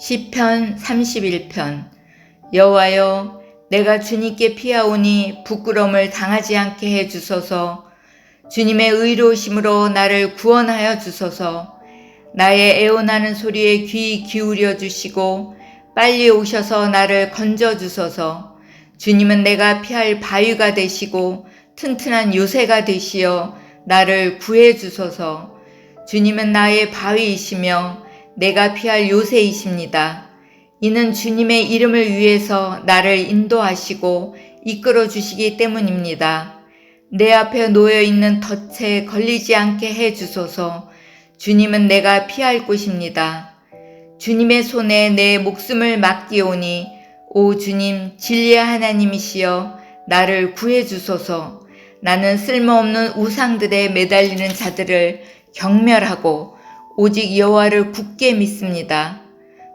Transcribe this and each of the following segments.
시편 31편. 여호와여, 내가 주님께 피하오니 부끄러움을 당하지 않게 해 주소서. 주님의 의로우심으로 나를 구원하여 주소서. 나의 애원하는 소리에 귀 기울여 주시고 빨리 오셔서 나를 건져 주소서. 주님은 내가 피할 바위가 되시고 튼튼한 요새가 되시어 나를 구해 주소서. 주님은 나의 바위이시며 내가 피할 요새이십니다. 이는 주님의 이름을 위해서 나를 인도하시고 이끌어 주시기 때문입니다. 내 앞에 놓여 있는 덫에 걸리지 않게 해 주소서. 주님은 내가 피할 곳입니다. 주님의 손에 내 목숨을 맡기오니 오 주님, 진리의 하나님이시여 나를 구해 주소서. 나는 쓸모없는 우상들에 매달리는 자들을 경멸하고 오직 여호와를 굳게 믿습니다.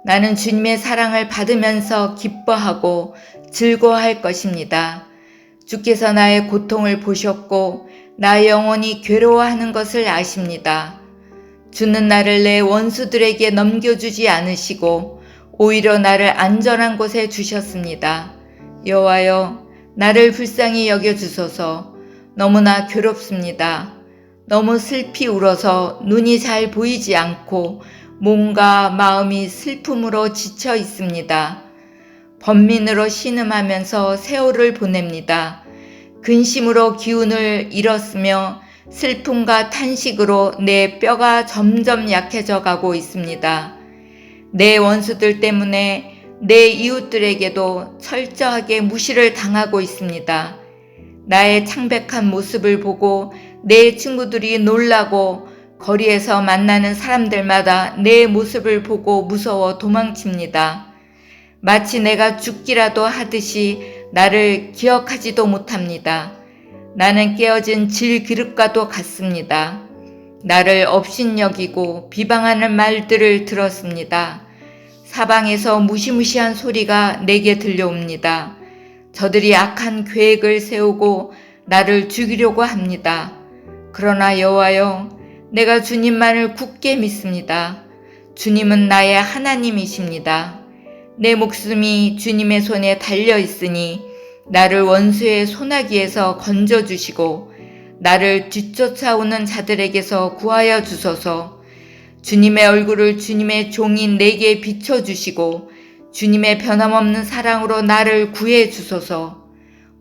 나는 주님의 사랑을 받으면서 기뻐하고 즐거워할 것입니다. 주께서 나의 고통을 보셨고 나의 영혼이 괴로워하는 것을 아십니다. 주는 나를 내 원수들에게 넘겨주지 않으시고 오히려 나를 안전한 곳에 주셨습니다. 여호와여, 나를 불쌍히 여겨주소서. 너무나 괴롭습니다. 너무 슬피 울어서 눈이 잘 보이지 않고 몸과 마음이 슬픔으로 지쳐 있습니다. 번민으로 신음하면서 세월을 보냅니다. 근심으로 기운을 잃었으며 슬픔과 탄식으로 내 뼈가 점점 약해져 가고 있습니다. 내 원수들 때문에 내 이웃들에게도 철저하게 무시를 당하고 있습니다. 나의 창백한 모습을 보고 내 친구들이 놀라고 거리에서 만나는 사람들마다 내 모습을 보고 무서워 도망칩니다. 마치 내가 죽기라도 하듯이 나를 기억하지도 못합니다. 나는 깨어진 질그릇과도 같습니다. 나를 업신여기고 비방하는 말들을 들었습니다. 사방에서 무시무시한 소리가 내게 들려옵니다. 저들이 악한 계획을 세우고 나를 죽이려고 합니다. 그러나 여호와여, 내가 주님만을 굳게 믿습니다. 주님은 나의 하나님이십니다. 내 목숨이 주님의 손에 달려 있으니 나를 원수의 소나기에서 건져주시고 나를 뒤쫓아오는 자들에게서 구하여 주소서. 주님의 얼굴을 주님의 종인 내게 비춰주시고 주님의 변함없는 사랑으로 나를 구해 주소서.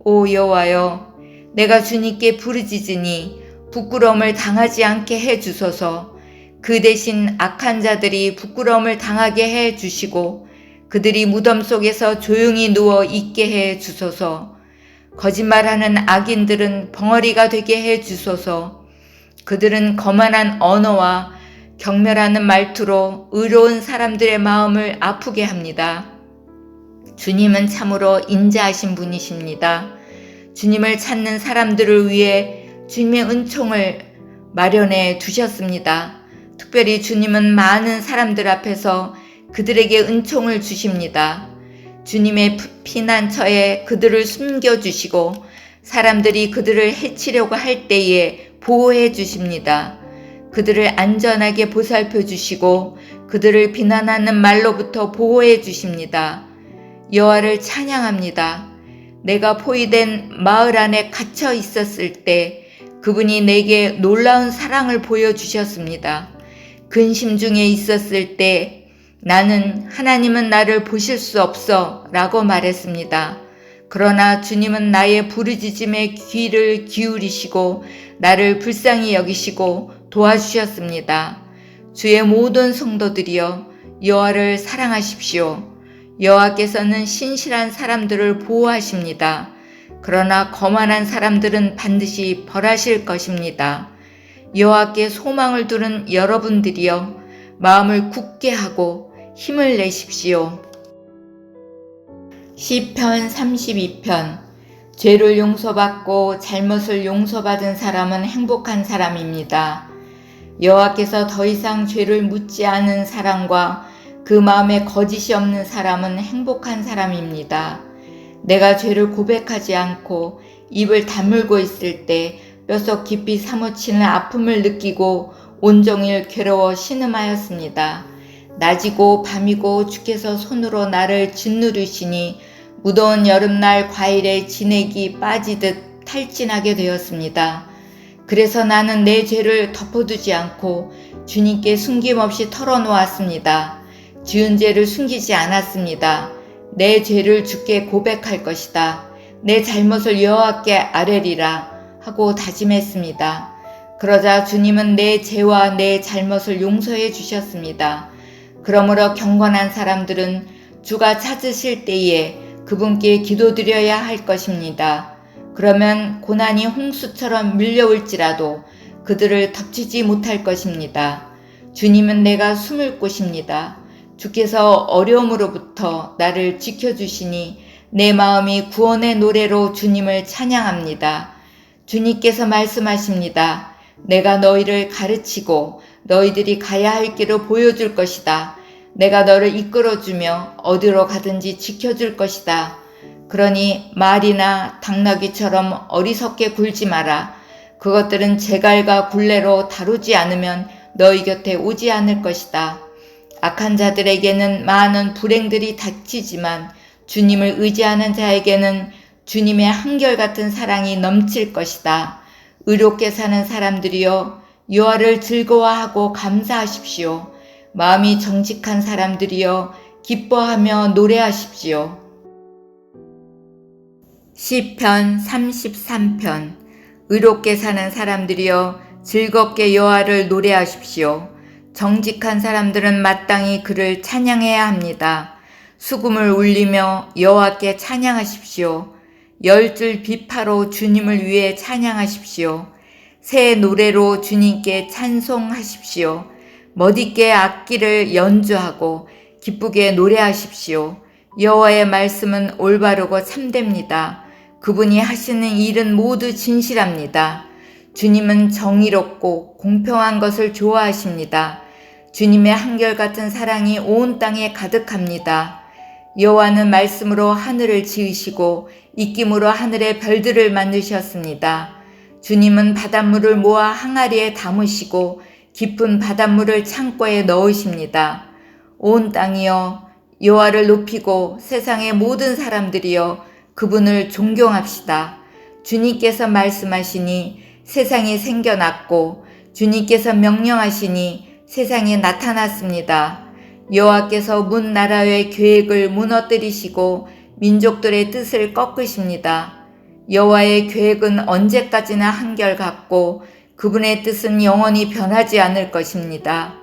오 여호와여, 내가 주님께 부르짖으니 부끄러움을 당하지 않게 해 주소서. 그 대신 악한 자들이 부끄러움을 당하게 해 주시고 그들이 무덤 속에서 조용히 누워 있게 해 주소서. 거짓말하는 악인들은 벙어리가 되게 해 주소서. 그들은 거만한 언어와 경멸하는 말투로 의로운 사람들의 마음을 아프게 합니다. 주님은 참으로 인자하신 분이십니다. 주님을 찾는 사람들을 위해 주님의 은총을 마련해 두셨습니다. 특별히 주님은 많은 사람들 앞에서 그들에게 은총을 주십니다. 주님의 피난처에 그들을 숨겨주시고 사람들이 그들을 해치려고 할 때에 보호해 주십니다. 그들을 안전하게 보살펴 주시고 그들을 비난하는 말로부터 보호해 주십니다. 여호와를 찬양합니다. 내가 포위된 마을 안에 갇혀 있었을 때 그분이 내게 놀라운 사랑을 보여주셨습니다. 근심 중에 있었을 때 나는 하나님은 나를 보실 수 없어 라고 말했습니다. 그러나 주님은 나의 부르짖음에 귀를 기울이시고 나를 불쌍히 여기시고 도와주셨습니다. 주의 모든 성도들이여 여호와를 사랑하십시오. 여호와께서는 신실한 사람들을 보호하십니다. 그러나 거만한 사람들은 반드시 벌하실 것입니다. 여호와께 소망을 두는 여러분들이여 마음을 굳게 하고 힘을 내십시오. 시편 32편. 죄를 용서받고 잘못을 용서받은 사람은 행복한 사람입니다. 여호와께서 더 이상 죄를 묻지 않은 사람과 그 마음에 거짓이 없는 사람은 행복한 사람입니다. 내가 죄를 고백하지 않고 입을 다물고 있을 때 뼛속 깊이 사무치는 아픔을 느끼고 온종일 괴로워 신음하였습니다. 낮이고 밤이고 주께서 손으로 나를 짓누르시니 무더운 여름날 과일에 진액이 빠지듯 탈진하게 되었습니다. 그래서 나는 내 죄를 덮어두지 않고 주님께 숨김없이 털어놓았습니다. 지은 죄를 숨기지 않았습니다. 내 죄를 주께 고백할 것이다. 내 잘못을 여호와께 아뢰리라 하고 다짐했습니다. 그러자 주님은 내 죄와 내 잘못을 용서해 주셨습니다. 그러므로 경건한 사람들은 주가 찾으실 때에 그분께 기도드려야 할 것입니다. 그러면 고난이 홍수처럼 밀려올지라도 그들을 덮치지 못할 것입니다. 주님은 내가 숨을 곳입니다. 주께서 어려움으로부터 나를 지켜주시니 내 마음이 구원의 노래로 주님을 찬양합니다. 주님께서 말씀하십니다. 내가 너희를 가르치고 너희들이 가야 할 길을 보여줄 것이다. 내가 너를 이끌어주며 어디로 가든지 지켜줄 것이다. 그러니 말이나 당나귀처럼 어리석게 굴지 마라. 그것들은 제갈과 굴레로 다루지 않으면 너희 곁에 오지 않을 것이다. 악한 자들에게는 많은 불행들이 닥치지만 주님을 의지하는 자에게는 주님의 한결같은 사랑이 넘칠 것이다. 의롭게 사는 사람들이여 여호와를 즐거워하고 감사하십시오. 마음이 정직한 사람들이여 기뻐하며 노래하십시오. 시편 33편. 의롭게 사는 사람들이여 즐겁게 여호와를 노래하십시오. 정직한 사람들은 마땅히 그를 찬양해야 합니다. 수금을 울리며 여호와께 찬양하십시오. 열줄 비파로 주님을 위해 찬양하십시오. 새 노래로 주님께 찬송하십시오. 멋있게 악기를 연주하고 기쁘게 노래하십시오. 여호와의 말씀은 올바르고 참됩니다. 그분이 하시는 일은 모두 진실합니다. 주님은 정의롭고 공평한 것을 좋아하십니다. 주님의 한결같은 사랑이 온 땅에 가득합니다. 여호와는 말씀으로 하늘을 지으시고 입김으로 하늘의 별들을 만드셨습니다. 주님은 바닷물을 모아 항아리에 담으시고 깊은 바닷물을 창고에 넣으십니다. 온 땅이여 여호와를 높이고 세상의 모든 사람들이여 그분을 존경합시다. 주님께서 말씀하시니 세상이 생겨났고 주님께서 명령하시니 세상이 나타났습니다. 여호와께서 문 나라의 계획을 무너뜨리시고 민족들의 뜻을 꺾으십니다. 여호와의 계획은 언제까지나 한결같고 그분의 뜻은 영원히 변하지 않을 것입니다.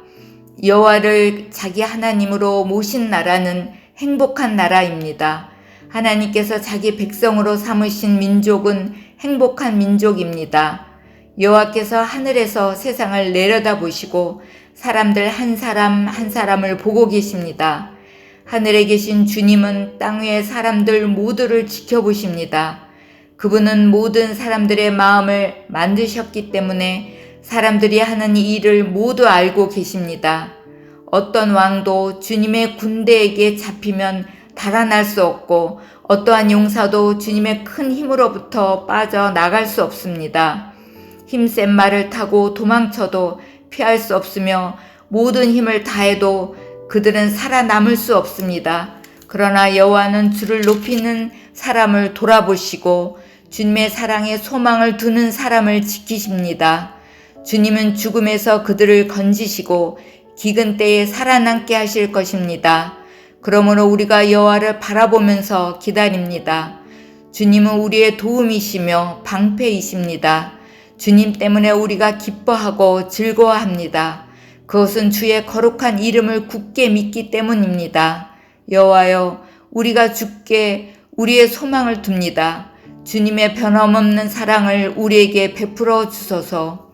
여호와를 자기 하나님으로 모신 나라는 행복한 나라입니다. 하나님께서 자기 백성으로 삼으신 민족은 행복한 민족입니다. 여호와께서 하늘에서 세상을 내려다보시고 사람들 한 사람 한 사람을 보고 계십니다. 하늘에 계신 주님은 땅 위의 사람들 모두를 지켜보십니다. 그분은 모든 사람들의 마음을 만드셨기 때문에 사람들이 하는 일을 모두 알고 계십니다. 어떤 왕도 주님의 군대에게 잡히면 달아날 수 없고 어떠한 용사도 주님의 큰 힘으로부터 빠져나갈 수 없습니다. 힘센 말을 타고 도망쳐도 피할 수 없으며 모든 힘을 다해도 그들은 살아남을 수 없습니다. 그러나 여호와는 주를 높이는 사람을 돌아보시고 주님의 사랑에 소망을 두는 사람을 지키십니다. 주님은 죽음에서 그들을 건지시고 기근 때에 살아남게 하실 것입니다. 그러므로 우리가 여호와를 바라보면서 기다립니다. 주님은 우리의 도움이시며 방패이십니다. 주님 때문에 우리가 기뻐하고 즐거워합니다. 그것은 주의 거룩한 이름을 굳게 믿기 때문입니다. 여호와여, 우리가 주께 우리의 소망을 둡니다. 주님의 변함없는 사랑을 우리에게 베풀어 주소서.